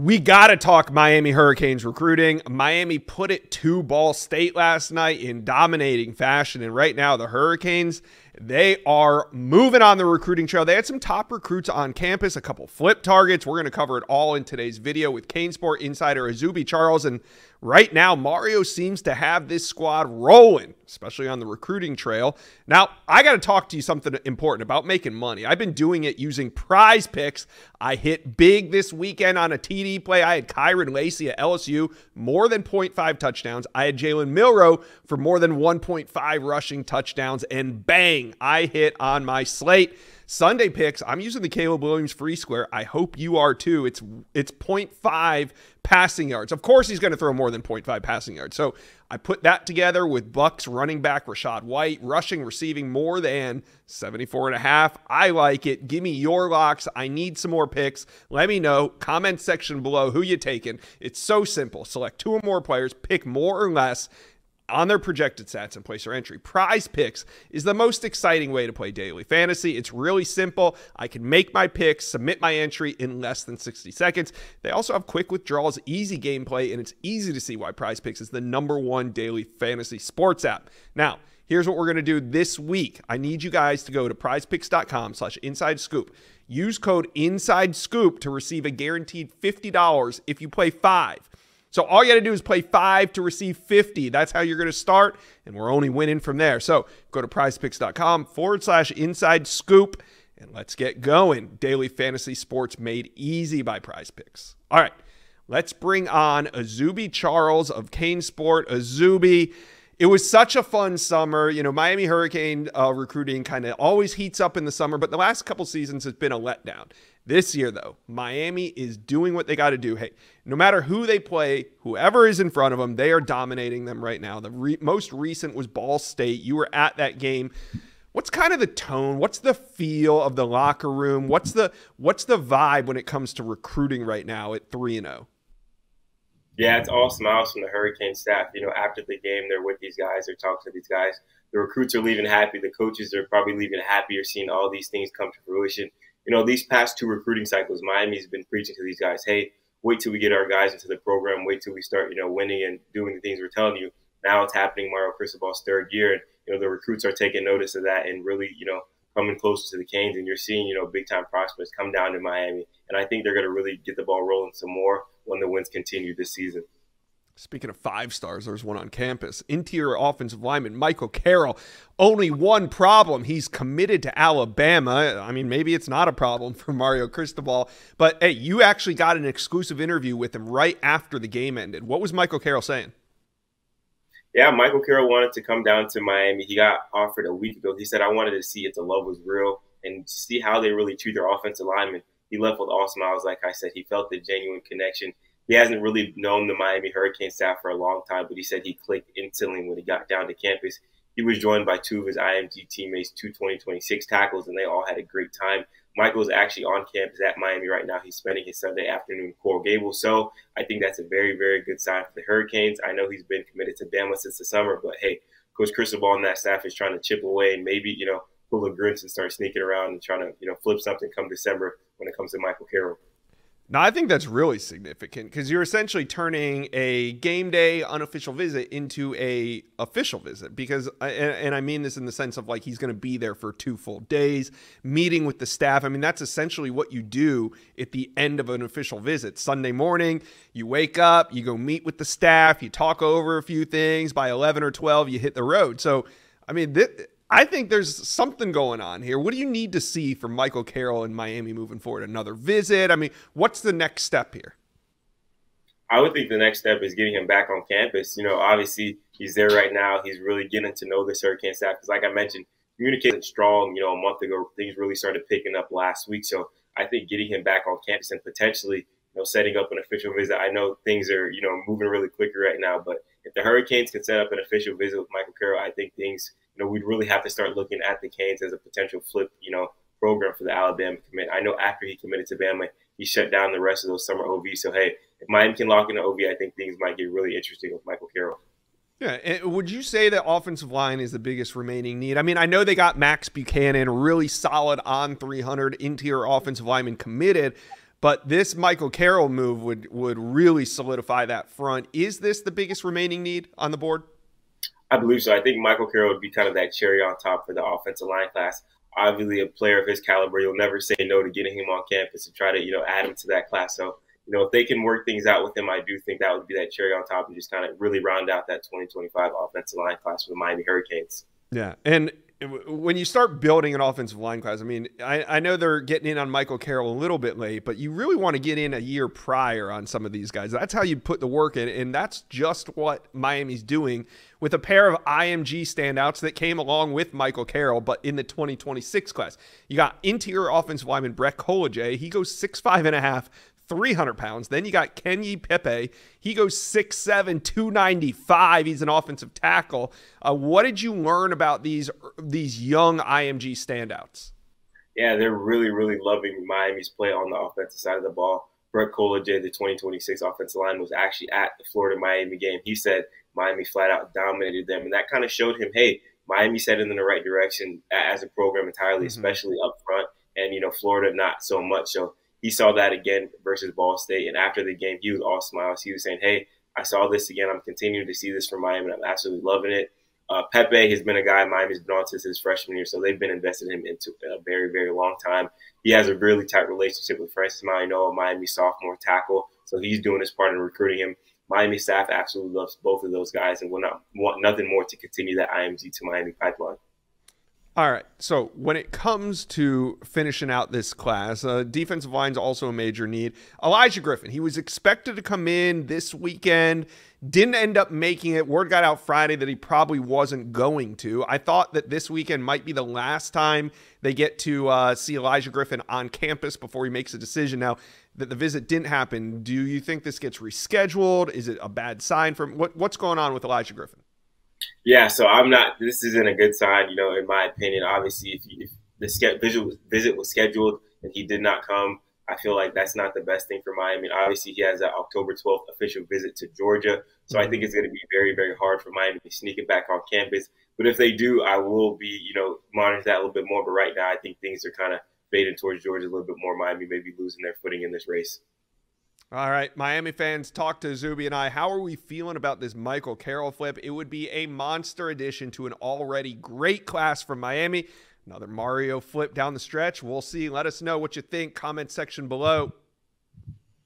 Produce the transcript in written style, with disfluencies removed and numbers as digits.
We got to talk Miami Hurricanes recruiting. Miami put it to Ball State last night in dominating fashion. And right now, the Hurricanes, they are moving on the recruiting trail. They had some top recruits on campus, a couple flip targets. We're going to cover it all in today's video with CaneSport insider Izubee Charles. And right now, Mario seems to have this squad rolling, especially on the recruiting trail. Now, I got to talk to you something important about making money. I've been doing it using Prize Picks. I hit big this weekend on a TD play. I had Kyron Lacey at LSU, more than 0.5 touchdowns. I had Jalen Milroe for more than 1.5 rushing touchdowns. And bang, I hit on my slate. Sunday picks, I'm using the Caleb Williams free square. I hope you are too. It's 0.5 passing yards. Of course he's going to throw more than 0.5 passing yards. So I put that together with Bucks running back Rashad White, rushing, receiving more than 74.5. I like it. Give me your locks. I need some more picks. Let me know. Comment section below who you taking. It's so simple. Select 2 or more players, pick more or less on their projected stats and place your entry. Prize Picks is the most exciting way to play daily fantasy. It's really simple. I can make my picks, submit my entry in less than 60 seconds. They also have quick withdrawals, easy gameplay, and it's easy to see why Prize Picks is the #1 daily fantasy sports app. Now, here's what we're going to do this week. I need you guys to go to prizepicks.com/inside-scoop. Use code INSIDE-SCOOP to receive a guaranteed $50 if you play 5. So all you got to do is play 5 to receive 50. That's how you're going to start, and we're only winning from there. So go to prizepicks.com/inside-scoop, and let's get going. Daily fantasy sports made easy by Prize Picks. All right, let's bring on Izubee Charles of CaneSport. Izubee, it was such a fun summer. You know, Miami Hurricane recruiting kind of always heats up in the summer, but the last couple seasons has been a letdown. This year, though, Miami is doing what they got to do. Hey, no matter who they play, whoever is in front of them, they are dominating them right now. The most recent was Ball State. You were at that game. What's kind of the tone? What's the feel of the locker room? What's the vibe when it comes to recruiting right now at 3-0? Yeah, it's all smiles from the Hurricane staff. You know, after the game, they're with these guys. They're talking to these guys. The recruits are leaving happy. The coaches are probably leaving happy or seeing all these things come to fruition. You know, these past 2 recruiting cycles, Miami's been preaching to these guys, hey, wait till we get our guys into the program. Wait till we start, winning and doing the things we're telling you. Now it's happening. Mario Cristobal's 3rd year. And, the recruits are taking notice of that and really, coming closer to the Canes. And you're seeing, big-time prospects come down to Miami. And I think they're going to really get the ball rolling some more when the wins continue this season. Speaking of 5 stars, there's one on campus. Interior offensive lineman Michael Caroll. Only one problem. He's committed to Alabama. I mean, maybe it's not a problem for Mario Cristobal. But, hey, you actually got an exclusive interview with him right after the game ended. What was Michael Caroll saying? Yeah, Michael Caroll wanted to come down to Miami. He got offered a week ago. He said, I wanted to see if the love was real and see how they really treat their offensive linemen. He left with all smiles, like I said. He felt the genuine connection. He hasn't really known the Miami Hurricane staff for a long time, but he said he clicked instantly when he got down to campus. He was joined by 2 of his IMG teammates, 2 2026 tackles, and they all had a great time. Michael's actually on campus at Miami right now. He's spending his Sunday afternoon in Coral Gables. So I think that's a very, very good sign for the Hurricanes. I know he's been committed to Bama since the summer, but hey, Coach Cristobal and that staff is trying to chip away and maybe, pull a Grinch and start sneaking around and trying to, flip something come December when it comes to Michael Caroll. Now, I think that's really significant because you're essentially turning a game day unofficial visit into a official visit because, and I mean this in the sense of like he's going to be there for 2 full days, meeting with the staff. I mean, that's essentially what you do at the end of an official visit. Sunday morning, you wake up, you go meet with the staff, you talk over a few things. By 11 or 12, you hit the road. So, I mean, I think there's something going on here. What do you need to see from Michael Caroll in Miami moving forward? Another visit? I mean, what's the next step here? I would think the next step is getting him back on campus. Obviously he's there right now. He's really getting to know this Hurricane staff because, like I mentioned, communication strong. A month ago, things really started picking up last week. So I think getting him back on campus and potentially, setting up an official visit. I know things are, moving really quickly right now, but if the Hurricanes can set up an official visit with Michael Caroll, I think things, we'd really have to start looking at the Canes as a potential flip, program for the Alabama commit. I know after he committed to Bama, he shut down the rest of those summer OVs. So, hey, if Miami can lock in an OV, I think things might get really interesting with Michael Caroll. Yeah, and would you say that offensive line is the biggest remaining need? I mean, I know they got Max Buchanan, really solid on 300 interior offensive lineman committed, But this Michael Carroll move would really solidify that front. Is this the biggest remaining need on the board? I believe so. I think Michael Carroll would be kind of that cherry on top for the offensive line class. Obviously, a player of his caliber, you'll never say no to getting him on campus and try to, add him to that class. So, if they can work things out with him, I do think that would be that cherry on top and just kind of really round out that 2025 offensive line class for the Miami Hurricanes. Yeah, and when you start building an offensive line class, I mean, I know they're getting in on Michael Carroll a little bit late, but you really want to get in a year prior on some of these guys. That's how you put the work in, and that's just what Miami's doing with a pair of IMG standouts that came along with Michael Carroll, but in the 2026 class. You got interior offensive lineman Brett Colajay. He goes 6'5.5", 300 pounds. Then you got Kenyi Pepe. He goes 6'7", 295. He's an offensive tackle. What did you learn about these young IMG standouts? Yeah, they're really, really loving Miami's play on the offensive side of the ball. Brett Colajay, the 2026 offensive line, was actually at the Florida-Miami game. He said Miami flat out dominated them, and that kind of showed him, hey, Miami's heading in the right direction as a program entirely, especially up front, and, Florida not so much. So he saw that again versus Ball State, and after the game, he was all smiles. He was saying, hey, I saw this again. I'm continuing to see this from Miami, and I'm absolutely loving it. Pepe has been a guy Miami's been on since his freshman year, so they've been investing him into a very, very long time. He has a really tight relationship with Francis Mauigoa, Miami sophomore tackle, so he's doing his part in recruiting him. Miami staff absolutely loves both of those guys and will not want nothing more to continue that IMG to Miami pipeline. All right, so when it comes to finishing out this class, defensive line's also a major need. Elijah Griffin, he was expected to come in this weekend, didn't end up making it. Word got out Friday that he probably wasn't going to. I thought that this weekend might be the last time they get to see Elijah Griffin on campus before he makes a decision. Now that the visit didn't happen, do you think this gets rescheduled? Is it a bad sign for him? What's going on with Elijah Griffin? Yeah, so this isn't a good sign, in my opinion. Obviously, if the visit was scheduled and he did not come, I feel like that's not the best thing for Miami. Obviously, he has that October 12th official visit to Georgia. So I think it's going to be very, very hard for Miami to sneak it back on campus. But if they do, I will be, monitoring that a little bit more. But right now, I think things are kind of fading towards Georgia a little bit more. Miami may be losing their footing in this race. All right, Miami fans, talk to Izubee and I. How are we feeling about this Michael Carroll flip? It would be a monster addition to an already great class from Miami. Another Mario flip down the stretch. We'll see. Let us know what you think. Comment section below.